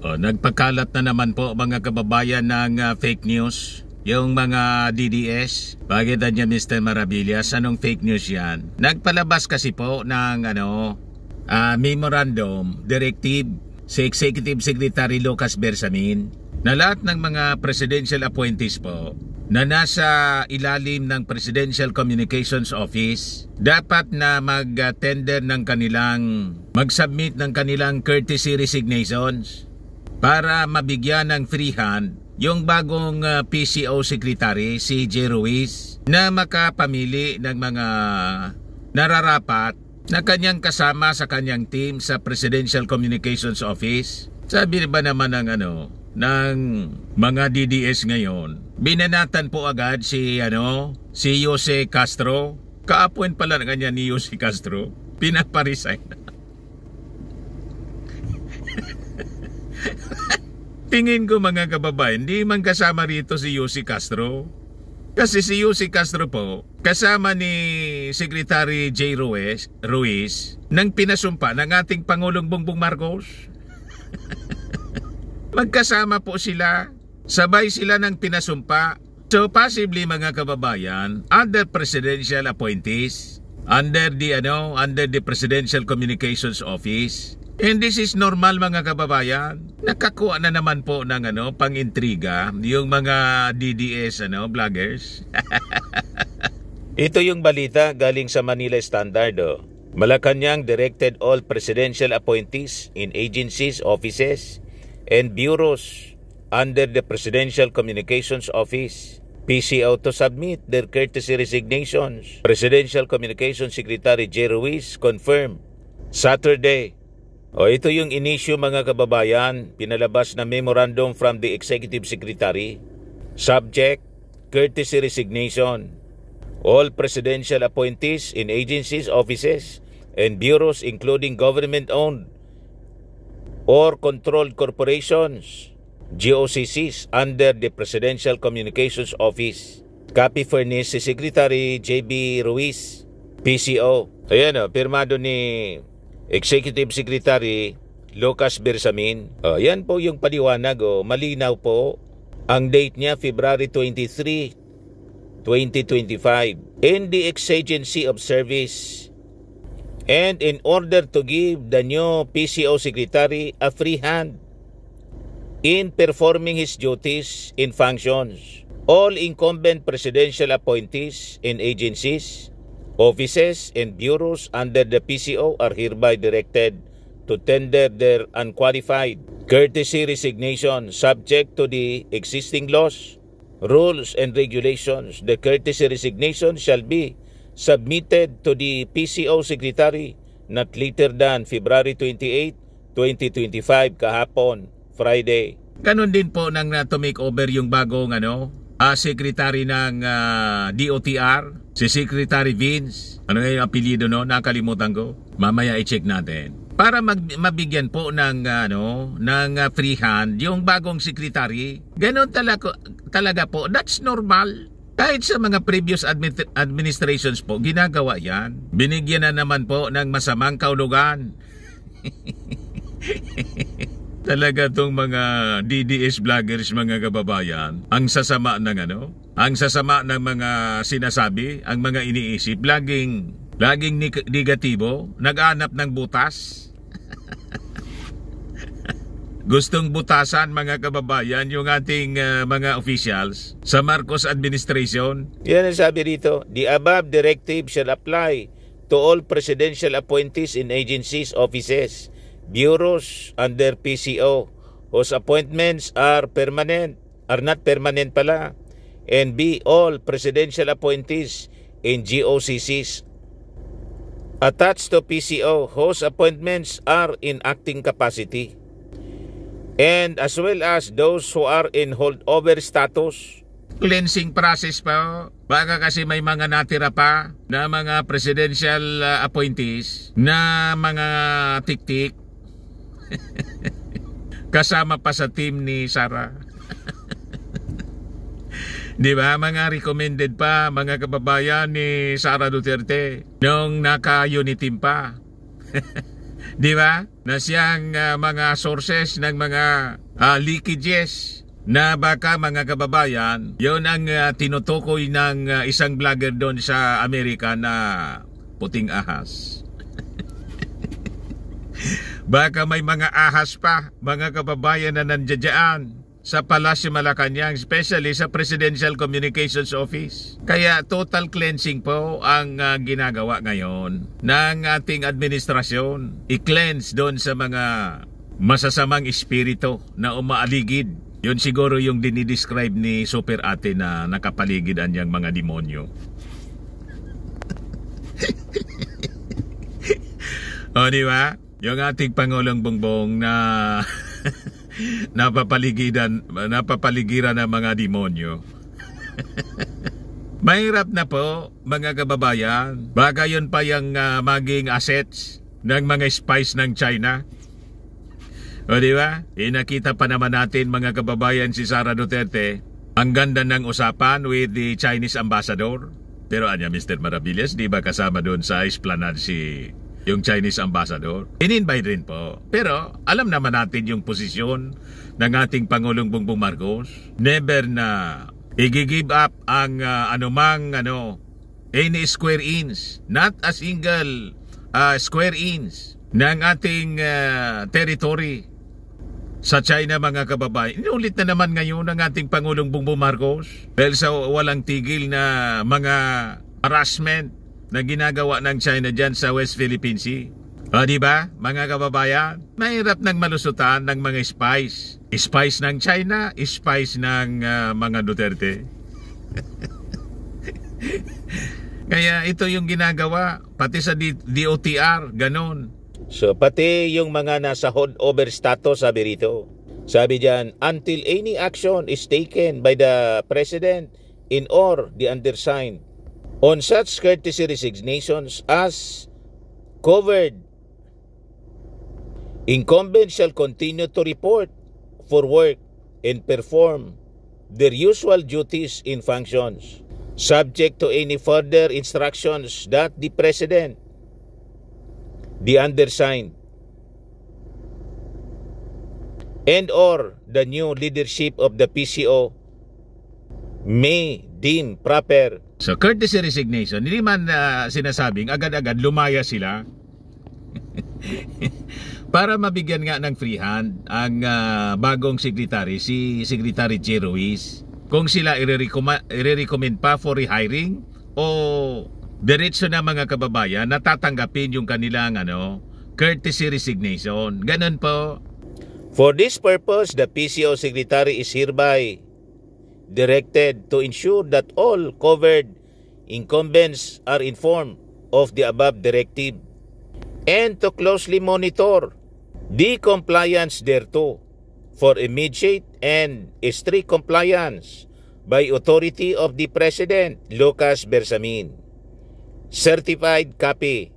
Nagpakalat na naman po mga kababayan ng fake news. Yung mga DDS, bakit niya Mr. Maravillas, anong fake news yan? Nagpalabas kasi po ng memorandum, directive si Executive Secretary Lucas Bersamin na lahat ng mga presidential appointees po na nasa ilalim ng Presidential Communications Office dapat na mag-tender ng mag-submit ng kanilang courtesy resignations para mabigyan ng free hand yung bagong PCO Secretary si J. Ruiz na makapamili ng mga nararapat na kanyang kasama sa kanyang team sa Presidential Communications Office. Sabi ba naman ng mga DDS ngayon, binanatan po agad si Jose Castro. Kaapuin pala na kanya ni Jose Castro, pinaparesign. Tingin ko mga kababayan, hindi man kasama rito si Jose Castro. Kasi si Jose Castro po, kasama ni Secretary J. Ruiz nang pinasumpa ng ating Pangulong Bongbong Marcos. Magkasama po sila, sabay sila ng pinasumpa. So possibly mga kababayan, under presidential appointees, under the Presidential Communications Office. And this is normal mga kababayan. Nakakuha na naman po ng pang-intriga yung mga DDS vloggers. Ito yung balita galing sa Manila Standard. Malacanang directed all presidential appointees in agencies, offices, and bureaus under the Presidential Communications Office, PCO, to submit their courtesy resignations. Presidential Communications Secretary J. Ruiz confirmed Saturday. Ito yung inisyu mga kababayan, pinalabas na memorandum from the Executive Secretary. Subject, courtesy resignation. All presidential appointees in agencies, offices, and bureaus including government-owned or controlled corporations, GOCCs, under the Presidential Communications Office. Copy furnished si Secretary J.B. Ruiz, PCO. Ayan pirmado ni Executive Secretary Lucas Bersamin. Yan po yung paliwanag. Malinaw po. Ang date niya, February 23, 2025. In the exigency of service and in order to give the new PCO Secretary a free hand in performing his duties in functions, all incumbent presidential appointees in agencies, offices, and bureaus under the PCO are hereby directed to tender their unqualified courtesy resignation subject to the existing laws, rules, and regulations. The courtesy resignation shall be submitted to the PCO Secretary not later than February 28, 2025, kahapon, Friday. Ganon din po nang to make over yung bagong Secretary ng DOTR, si Secretary Vince. Ano yung apelyido nakalimutan ko. Mamaya i-check natin. Para mabigyan po ng free hand yung bagong secretary. Ganon talaga po. That's normal. Kahit sa mga previous administrations po, ginagawa yan. Binigyan na naman po ng masamang kaulugan. Talaga tong mga DDS vloggers mga kababayan, ang sasama ng mga sinasabi, ang mga iniisip, laging negatibo, nag-aanap ng butas. Gustong butasan mga kababayan yung ating mga officials sa Marcos administration. Yan ang sabi rito, the above directive shall apply to all presidential appointees in agencies, offices, bureaus under PCO whose appointments are not permanent pala, and be all presidential appointees in GOCCs attached to PCO whose appointments are in acting capacity, and as well as those who are in holdover status. Cleansing process pa. Baka kasi may mga natira pa na mga presidential appointees na mga tik-tik kasama pa sa team ni Sara. Di ba? Mga recommended pa, mga kababayan ni Sara Duterte nung naka-uniteam pa. Di ba? Na siyang mga sources ng mga leakages na baka mga kababayan, yun ang tinutukoy ng isang vlogger doon sa Amerika na puting ahas. Baka may mga ahas pa, mga kababayan na nandiyan sa Palasyo Malacanang, especially sa Presidential Communications Office. Kaya total cleansing po ang ginagawa ngayon ng ating administrasyon. I-cleanse doon sa mga masasamang espiritu na umaaligid. Yun siguro yung dinidescribe ni Super Ate na nakapaligid anyang mga demonyo. O di ba? Yung ating Pangulong Bongbong na napapaligiran ng mga demonyo. Mahirap na po mga kababayan. Baka yun pa yung maging assets ng mga spies ng China. O di ba? Nakita pa naman natin mga kababayan si Sara Duterte. Ang ganda ng usapan with the Chinese ambassador. Pero anya Mr. Maravillas, di ba kasama doon sa esplanade yung Chinese ambassador? In-invite rin po. Pero alam naman natin yung posisyon ng ating Pangulong Bongbong Marcos. Never na i-give up ang any square inch, not a single square inch ng ating territory sa China mga kababayan. Inulit na naman ngayon ng ating Pangulong Bongbong Marcos dahil sa walang tigil na mga harassment na ginagawa ng China dyan sa West Philippine Sea. O diba mga kababayan? Mahirap ng malusutan ng mga spies. Spies ng China, spies ng mga Duterte. Kaya ito yung ginagawa pati sa DOTR, ganon. So pati yung mga nasa holdover status, sabi rito. Sabi dyan, until any action is taken by the President in or the undersigned on such courtesy resignations as covered, incumbents shall continue to report for work and perform their usual duties in functions, subject to any further instructions that the President, the undersigned, and or the new leadership of the PCO may deem proper. So courtesy resignation, hindi man sinasabing agad-agad lumaya sila para mabigyan nga ng free hand ang bagong secretary, si Secretary Che Ruiz, kung sila i-recommend pa for rehiring o diretso na mga kababayan na tatanggapin yung kanilang courtesy resignation. Ganun po. For this purpose, the PCO Secretary is hereby directed to ensure that all covered incumbents are informed of the above directive and to closely monitor the compliance thereto for immediate and strict compliance by authority of the President Lucas Bersamin. Certified copy.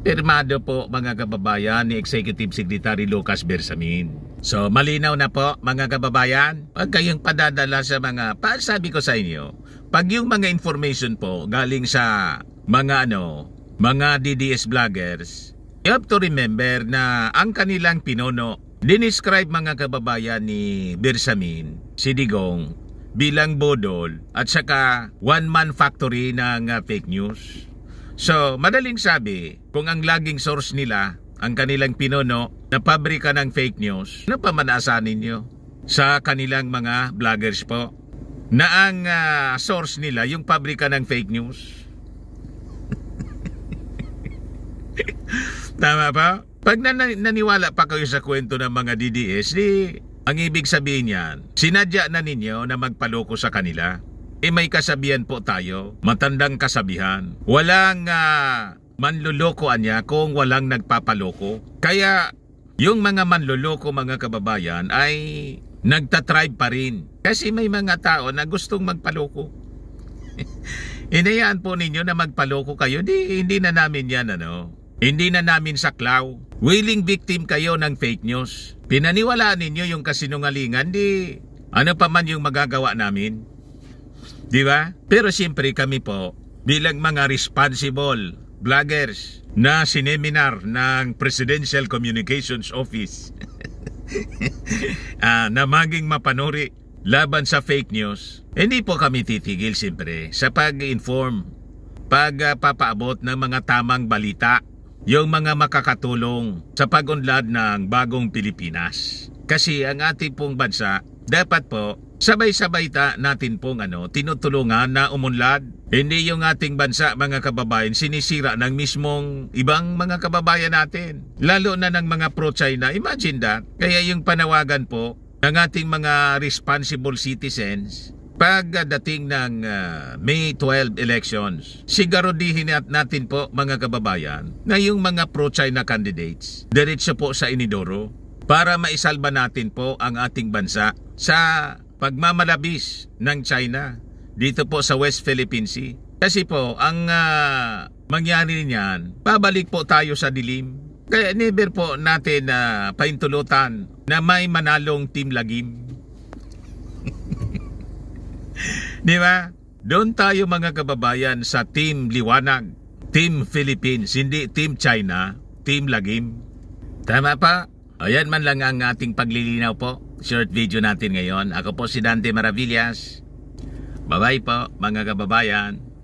Pirmado po mga kababayan ni Executive Secretary Lucas Bersamin. So malinaw na po mga kababayan, pag kayong padadala sa mga, sabi ko sa inyo, pag yung mga information po galing sa mga mga DDS vloggers, you have to remember na ang kanilang pinuno, dinescribe mga kababayan ni Bersamin, si Digong, bilang bodol at saka one-man factory ng fake news. So, madaling sabi, kung ang laging source nila, ang kanilang pinuno na pabrika ng fake news, ano pa manaasahan ninyo sa kanilang mga vloggers po? Na ang source nila, yung pabrika ng fake news. Tama ba? Pag naniwala pa kayo sa kwento ng mga DDS, ang ibig sabihin yan, sinadya na ninyo na magpaloko sa kanila. May kasabihan po tayo, matandang kasabihan. Walang manlulukoan niya kung walang nagpapaloko. Kaya yung mga manluloko mga kababayan ay nagtatribe pa rin. Kasi may mga tao na gustong magpaloko. Hinayaan po ninyo na magpaloko kayo. Hindi na namin yan Hindi na namin saklaw. Willing victim kayo ng fake news. Pinaniwalaan ninyo yung kasinungalingan, ano pa man yung magagawa namin. Di ba? Pero siyempre kami po, bilang mga responsible vloggers na sineminar ng Presidential Communications Office na maging mapanuri laban sa fake news. Hindi po kami titigil siyempre sa pag-inform, pagpapaabot ng mga tamang balita, yung mga makakatulong sa pag-unlad ng bagong Pilipinas. Kasi ang ating pong bansa, dapat po sabay-sabay natin pong tinutulungan na umunlad. Hindi yung ating bansa, mga kababayan, sinisira ng mismong ibang mga kababayan natin. Lalo na ng mga pro-China. Imagine that. Kaya yung panawagan po ng ating mga responsible citizens pagdating ng May 12 elections, sigurodihin natin po, mga kababayan, na yung mga pro-China candidates diretso po sa inidoro para maisalba natin po ang ating bansa sa pagmamalabis ng China dito po sa West Philippine Sea. Kasi po, ang mangyari niyan, pabalik po tayo sa dilim. Kaya never po natin paintulutan na may manalong Team Lagim. Di ba? Doon tayo, mga kababayan, sa Team Liwanag, Team Philippines, hindi Team China, Team Lagim. Tama pa? Ayan man lang ang ating paglilinaw po. Short video natin ngayon. Ako po si Dante Maravillas. Bye-bye po, mga kababayan.